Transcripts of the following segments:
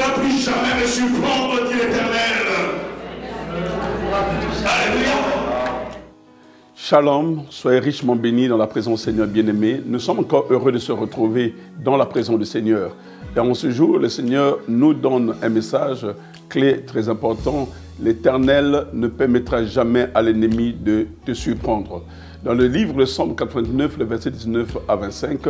pourras plus jamais me surprendre, dit l'Éternel. Alléluia. Shalom, soyez richement bénis dans la présence du Seigneur bien-aimé. Nous sommes encore heureux de se retrouver dans la présence du Seigneur. Et en ce jour, le Seigneur nous donne un message clé très important. L'Éternel ne permettra jamais à l'ennemi de te surprendre. Dans le livre de Psaume 89, le verset 19 à 25,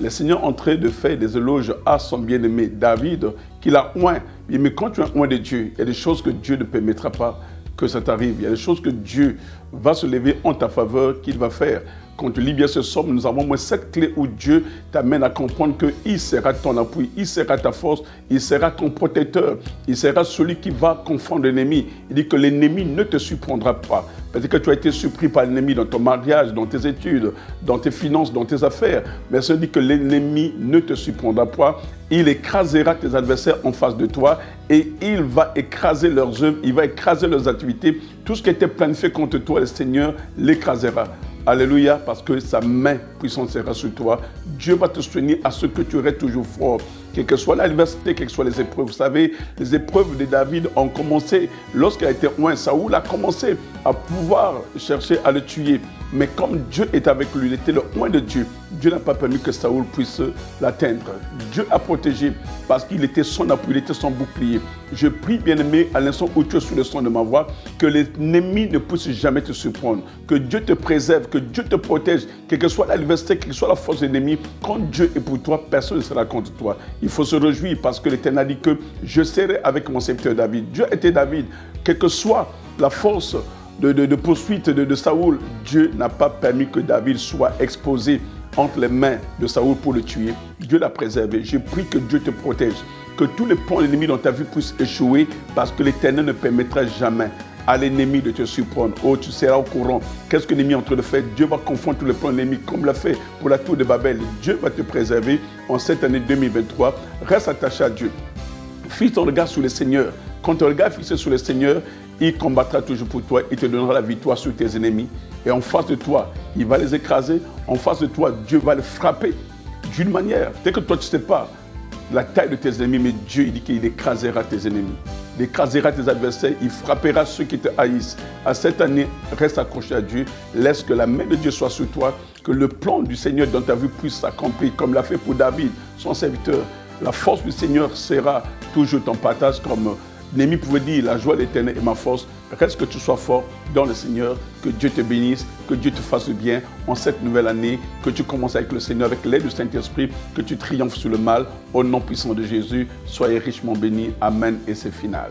le Seigneur est en train de faire des éloges à son bien-aimé David, qu'il a oint. Mais quand tu as oint de Dieu, il y a des choses que Dieu ne permettra pas que ça t'arrive. Il y a des choses que Dieu va se lever en ta faveur, qu'il va faire. Quand tu lis bien ce psaume, nous avons au moins 7 clés où Dieu t'amène à comprendre qu'il sera ton appui, il sera ta force, il sera ton protecteur, il sera celui qui va confondre l'ennemi. Il dit que l'ennemi ne te surprendra pas. Parce que tu as été surpris par l'ennemi dans ton mariage, dans tes études, dans tes finances, dans tes affaires. Mais ça dit que l'ennemi ne te surprendra pas. Il écrasera tes adversaires en face de toi et il va écraser leurs œuvres, il va écraser leurs activités. Tout ce qui était planifié contre toi, le Seigneur l'écrasera. Alléluia, parce que sa main puissante sera sur toi. Dieu va te soutenir à ce que tu restes toujours fort. Quelle que soit l'adversité, quelles que soient les épreuves. Vous savez, les épreuves de David ont commencé lorsqu'il a été oint. Saoul a commencé à pouvoir chercher à le tuer. Mais comme Dieu est avec lui, il était le oint de Dieu. Dieu n'a pas permis que Saoul puisse l'atteindre. Dieu a protégé parce qu'il était son appui, il était son bouclier. Je prie, bien-aimé, à l'instant où tu es sous le son de ma voix, que l'ennemi ne puisse jamais te surprendre. Que Dieu te préserve, que Dieu te protège, quelle que soit l'adversité, quelle que soit la force de l'ennemi. Quand Dieu est pour toi, personne ne sera contre toi. Il faut se réjouir parce que l'Éternel a dit que je serai avec mon serviteur David. Dieu était David, quelle que soit la force de poursuite de Saoul, Dieu n'a pas permis que David soit exposé entre les mains de Saoul pour le tuer. Dieu l'a préservé. Je prie que Dieu te protège, que tous les plans de l'ennemi dans ta vie puissent échouer parce que l'Éternel ne permettra jamais à l'ennemi de te surprendre. Oh, tu seras au courant. Qu'est-ce que l'ennemi est en train de faire? Dieu va confondre tous les plans de l'ennemi comme l'a fait pour la tour de Babel. Dieu va te préserver en cette année 2023. Reste attaché à Dieu. Fixe ton regard sur le Seigneur. Quand ton regard est fixé sur le Seigneur, il combattra toujours pour toi, il te donnera la victoire sur tes ennemis. Et en face de toi, il va les écraser. En face de toi, Dieu va les frapper d'une manière. Peut-être que toi, tu ne sais pas la taille de tes ennemis, mais Dieu, il dit qu'il écrasera tes ennemis. Il écrasera tes adversaires, il frappera ceux qui te haïssent. À cette année, reste accroché à Dieu. Laisse que la main de Dieu soit sur toi, que le plan du Seigneur dans ta vie puisse s'accomplir, comme l'a fait pour David, son serviteur. La force du Seigneur sera toujours ton partage, comme Néhémie pouvait dire, la joie de l'Éternel est ma force. Reste que tu sois fort dans le Seigneur, que Dieu te bénisse, que Dieu te fasse du bien en cette nouvelle année, que tu commences avec le Seigneur, avec l'aide du Saint-Esprit, que tu triomphes sur le mal. Au nom puissant de Jésus, soyez richement bénis. Amen. Et c'est final.